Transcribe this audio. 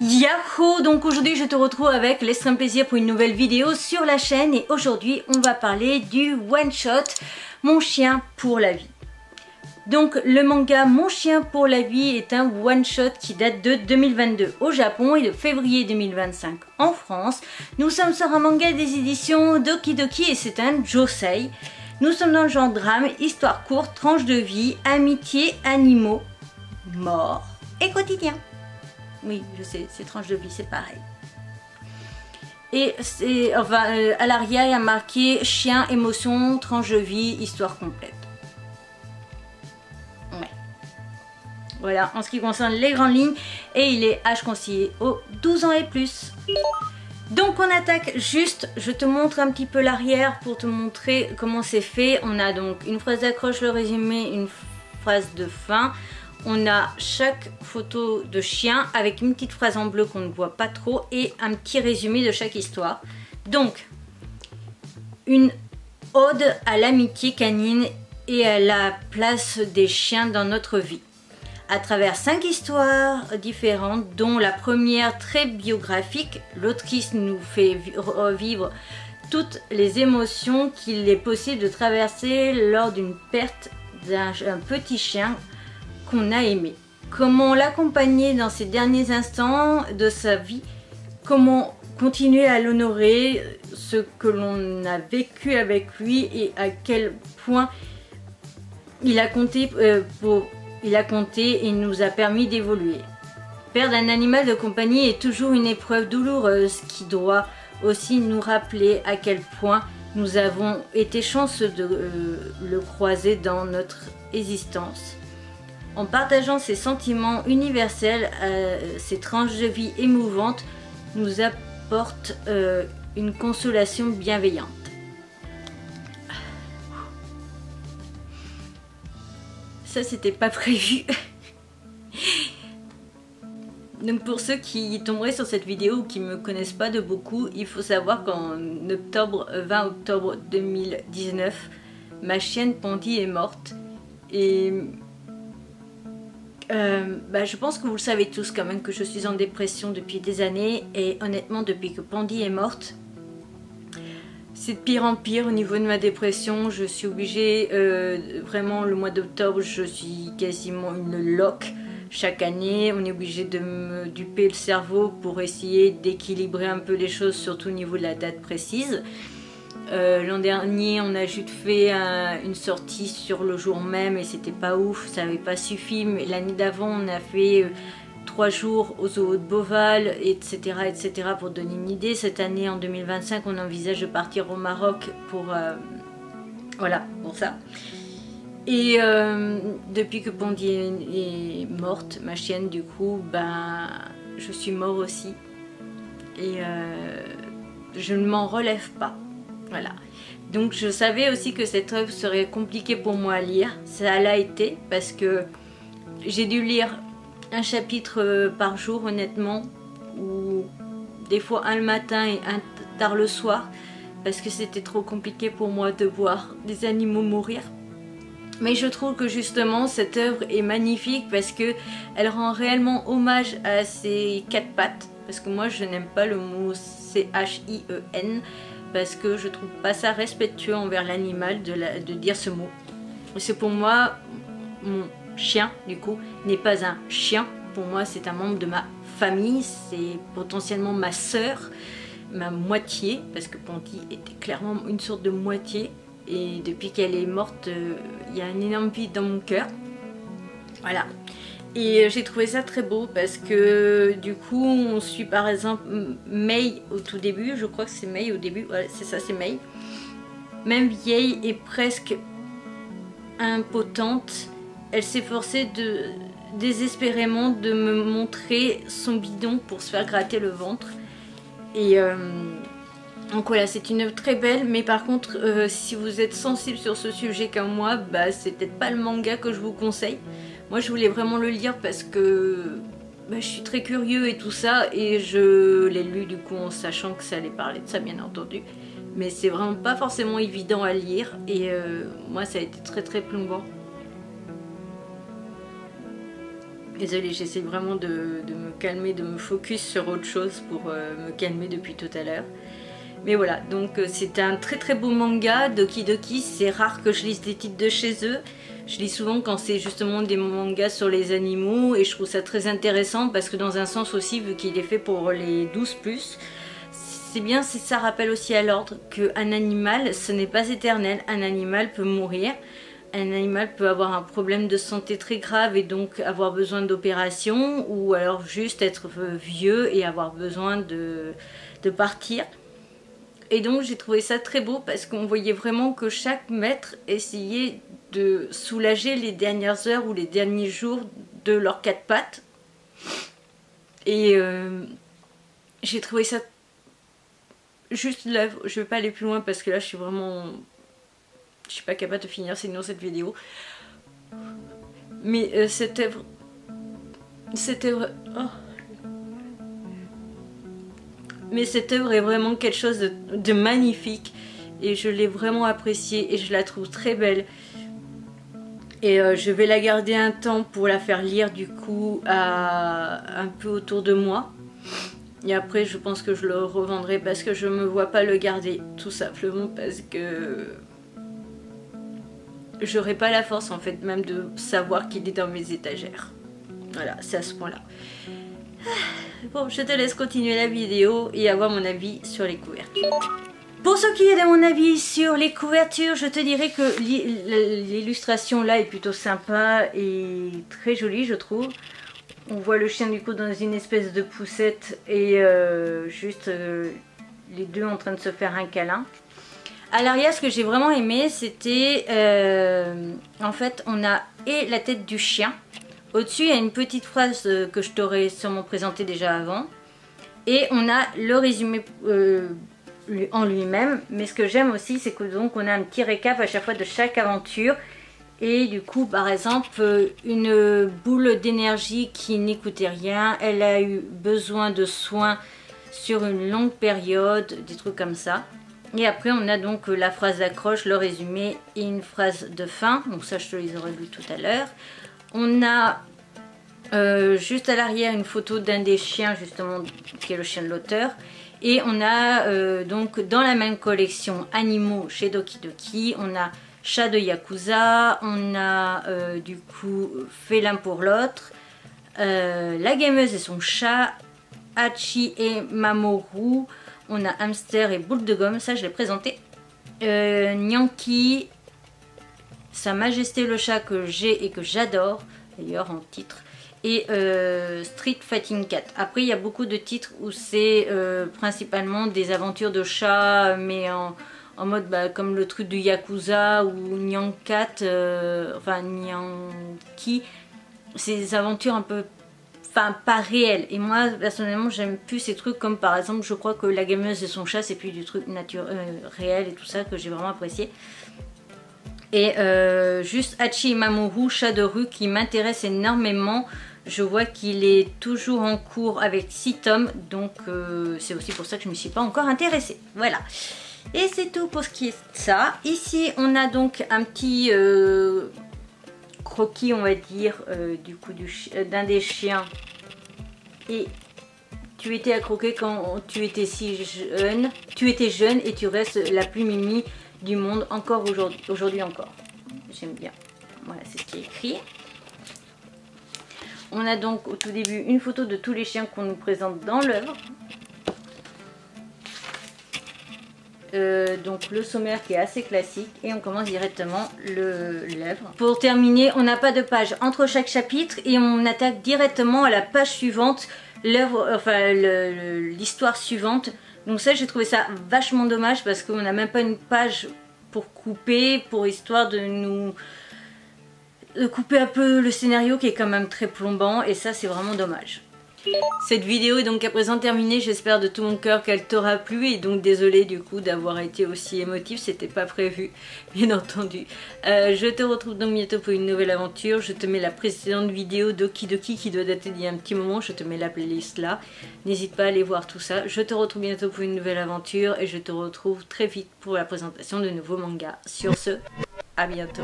Yahoo! Donc aujourd'hui je te retrouve avec l'extrême plaisir pour une nouvelle vidéo sur la chaîne et aujourd'hui on va parler du one shot Mon chien pour la vie. Donc le manga Mon chien pour la vie est un one shot qui date de 2022 au Japon et de février 2025 en France. Nous sommes sur un manga des éditions Doki Doki et c'est un josei. Nous sommes dans le genre drame, histoire courte, tranche de vie, amitié, animaux, mort et quotidien. Oui, je sais, c'est tranche de vie, c'est pareil. Et c'est, enfin, à l'arrière, il y a marqué chien, émotion, tranche de vie, histoire complète. Ouais. Voilà, en ce qui concerne les grandes lignes, et il est âge conseillé aux 12 ans et plus. Donc on attaque juste, je te montre un petit peu l'arrière pour te montrer comment c'est fait. On a donc une phrase d'accroche, le résumé, une phrase de fin. On a chaque photo de chien avec une petite phrase en bleu qu'on ne voit pas trop et un petit résumé de chaque histoire. Donc, une ode à l'amitié canine et à la place des chiens dans notre vie. À travers 5 histoires différentes, dont la première très biographique, l'autrice nous fait revivre toutes les émotions qu'il est possible de traverser lors d'une perte d'un petit chien qu'on a aimé. Comment l'accompagner dans ces derniers instants de sa vie, comment continuer à l'honorer, ce que l'on a vécu avec lui et à quel point il a compté et nous a permis d'évoluer. Perdre un animal de compagnie est toujours une épreuve douloureuse qui doit aussi nous rappeler à quel point nous avons été chanceux de le croiser dans notre existence. En partageant ces sentiments universels, ces tranches de vie émouvantes nous apportent une consolation bienveillante. Ça, c'était pas prévu. Donc pour ceux qui tomberaient sur cette vidéo ou qui ne me connaissent pas de beaucoup, il faut savoir qu'en 20 octobre 2019, ma chienne Pondy est morte. Et je pense que vous le savez tous quand même que je suis en dépression depuis des années et honnêtement depuis que Pondy est morte, c'est de pire en pire au niveau de ma dépression. Je suis obligée, vraiment le mois d'octobre je suis quasiment une loque. Chaque année on est obligé de me duper le cerveau pour essayer d'équilibrer un peu les choses, surtout au niveau de la date précise. L'an dernier on a juste fait une sortie sur le jour même et c'était pas ouf, ça n'avait pas suffi. Mais l'année d'avant on a fait 3 jours au zoo de Beauval, etc., pour donner une idée. Cette année en 2025 on envisage de partir au Maroc pour voilà, pour ça. Et depuis que Pondy est morte, ma chienne, du coup je suis mort aussi et je ne m'en relève pas. Voilà, donc je savais aussi que cette œuvre serait compliquée pour moi à lire. Ça l'a été parce que j'ai dû lire un chapitre par jour honnêtement, ou des fois un le matin et un tard le soir, parce que c'était trop compliqué pour moi de voir des animaux mourir. Mais je trouve que justement cette œuvre est magnifique parce que elle rend réellement hommage à ces 4 pattes, parce que moi je n'aime pas le mot C-H-I-E-N, parce que je trouve pas ça respectueux envers l'animal de dire ce mot. C'est pour moi, mon chien du coup n'est pas un chien, pour moi c'est un membre de ma famille, c'est potentiellement ma sœur, ma moitié, parce que Pondy était clairement une sorte de moitié et depuis qu'elle est morte, il y a un énorme vide dans mon cœur. Voilà. Et j'ai trouvé ça très beau parce que du coup on suit par exemple Mei au tout début, je crois que c'est Mei au début, ouais, c'est ça, c'est Mei. Même vieille et presque impotente, elle s'efforçait désespérément de me montrer son bidon pour se faire gratter le ventre. Et donc voilà, c'est une œuvre très belle, mais par contre si vous êtes sensible sur ce sujet comme moi, c'est peut-être pas le manga que je vous conseille. Moi je voulais vraiment le lire parce que je suis très curieux et tout ça, et je l'ai lu du coup en sachant que ça allait parler de ça bien entendu. Mais c'est vraiment pas forcément évident à lire et moi ça a été très plombant. Désolée, j'essaie vraiment de me calmer, de me focus sur autre chose pour me calmer depuis tout à l'heure. Mais voilà, donc c'est un très très beau manga, Doki Doki. C'est rare que je lise des titres de chez eux. Je lis souvent quand c'est justement des mangas sur les animaux et je trouve ça très intéressant parce que dans un sens aussi, vu qu'il est fait pour les 12+, c'est bien, ça rappelle aussi à l'ordre qu'un animal, ce n'est pas éternel. Un animal peut mourir. Un animal peut avoir un problème de santé très grave et donc avoir besoin d'opération, ou alors juste être vieux et avoir besoin de partir. Et donc j'ai trouvé ça très beau parce qu'on voyait vraiment que chaque maître essayait de soulager les dernières heures ou les derniers jours de leurs 4 pattes. Et j'ai trouvé ça juste l'œuvre. Je ne vais pas aller plus loin parce que là je suis vraiment... Je suis pas capable de finir sinon cette vidéo. Mais cette œuvre... Oh. Mais cette œuvre est vraiment quelque chose de magnifique. Et je l'ai vraiment appréciée et je la trouve très belle. Et je vais la garder un temps pour la faire lire du coup un peu autour de moi. Et après je pense que je le revendrai parce que je me vois pas le garder. Tout simplement parce que... j'aurais pas la force en fait même de savoir qu'il est dans mes étagères. Voilà, c'est à ce point là. Bon, je te laisse continuer la vidéo et avoir mon avis sur les couvertures. Pour ce qui est de mon avis sur les couvertures, je te dirais que l'illustration là est plutôt sympa et très jolie je trouve. On voit le chien du coup dans une espèce de poussette et juste les deux en train de se faire un câlin. À l'arrière, ce que j'ai vraiment aimé, c'était en fait, on a la tête du chien. Au-dessus, il y a une petite phrase que je t'aurais sûrement présentée déjà avant. Et on a le résumé en lui-même. Mais ce que j'aime aussi, c'est que donc on a un petit récap à chaque fois de chaque aventure. Et du coup, par exemple, une boule d'énergie qui n'écoutait rien. Elle a eu besoin de soins sur une longue période, des trucs comme ça. Et après on a donc la phrase d'accroche, le résumé et une phrase de fin. Donc ça je te les aurais lu tout à l'heure. On a juste à l'arrière une photo d'un des chiens justement qui est le chien de l'auteur. Et on a donc dans la même collection animaux chez Doki Doki, on a chat de Yakuza, on a du coup félin pour l'autre, la gameuse et son chat, Hachi et Mamoru. On a hamster et boule de gomme, ça je l'ai présenté. Nyanki, Sa Majesté le chat que j'ai et que j'adore, d'ailleurs en titre. Et Street Fighting Cat. Après il y a beaucoup de titres où c'est principalement des aventures de chats, mais en mode comme le truc du Yakuza ou Nyankat, enfin Nyanki. C'est des aventures un peu... enfin pas réel, et moi personnellement j'aime plus ces trucs comme par exemple je crois que la gameuse et son chat c'est plus du truc réel et tout ça que j'ai vraiment apprécié. Et juste Hachi et Mamoru, chat de rue qui m'intéresse énormément. Je vois qu'il est toujours en cours avec 6 tomes, donc c'est aussi pour ça que je ne me suis pas encore intéressée. Voilà, et c'est tout pour ce qui est de ça. Ici on a donc un petit croquis on va dire du coup d'un des chiens. Et tu étais à croquer quand tu étais si jeune, tu étais jeune et tu restes la plus mimi du monde encore aujourd'hui encore. J'aime bien. Voilà, c'est ce qui est écrit. On a donc au tout début une photo de tous les chiens qu'on nous présente dans l'œuvre. Donc le sommaire qui est assez classique et on commence directement l'œuvre. Pour terminer, on n'a pas de page entre chaque chapitre et on attaque directement à la page suivante, l'œuvre, enfin l'histoire suivante. Donc ça j'ai trouvé ça vachement dommage parce qu'on n'a même pas une page pour couper, pour histoire de nous couper un peu le scénario qui est quand même très plombant, et ça c'est vraiment dommage. Cette vidéo est donc à présent terminée, j'espère de tout mon cœur qu'elle t'aura plu et donc désolée du coup d'avoir été aussi émotive, c'était pas prévu bien entendu. Je te retrouve donc bientôt pour une nouvelle aventure, je te mets la précédente vidéo Doki Doki qui doit dater d'il y a un petit moment, je te mets la playlist là, n'hésite pas à aller voir tout ça. Je te retrouve bientôt pour une nouvelle aventure et je te retrouve très vite pour la présentation de nouveaux mangas. Sur ce, à bientôt.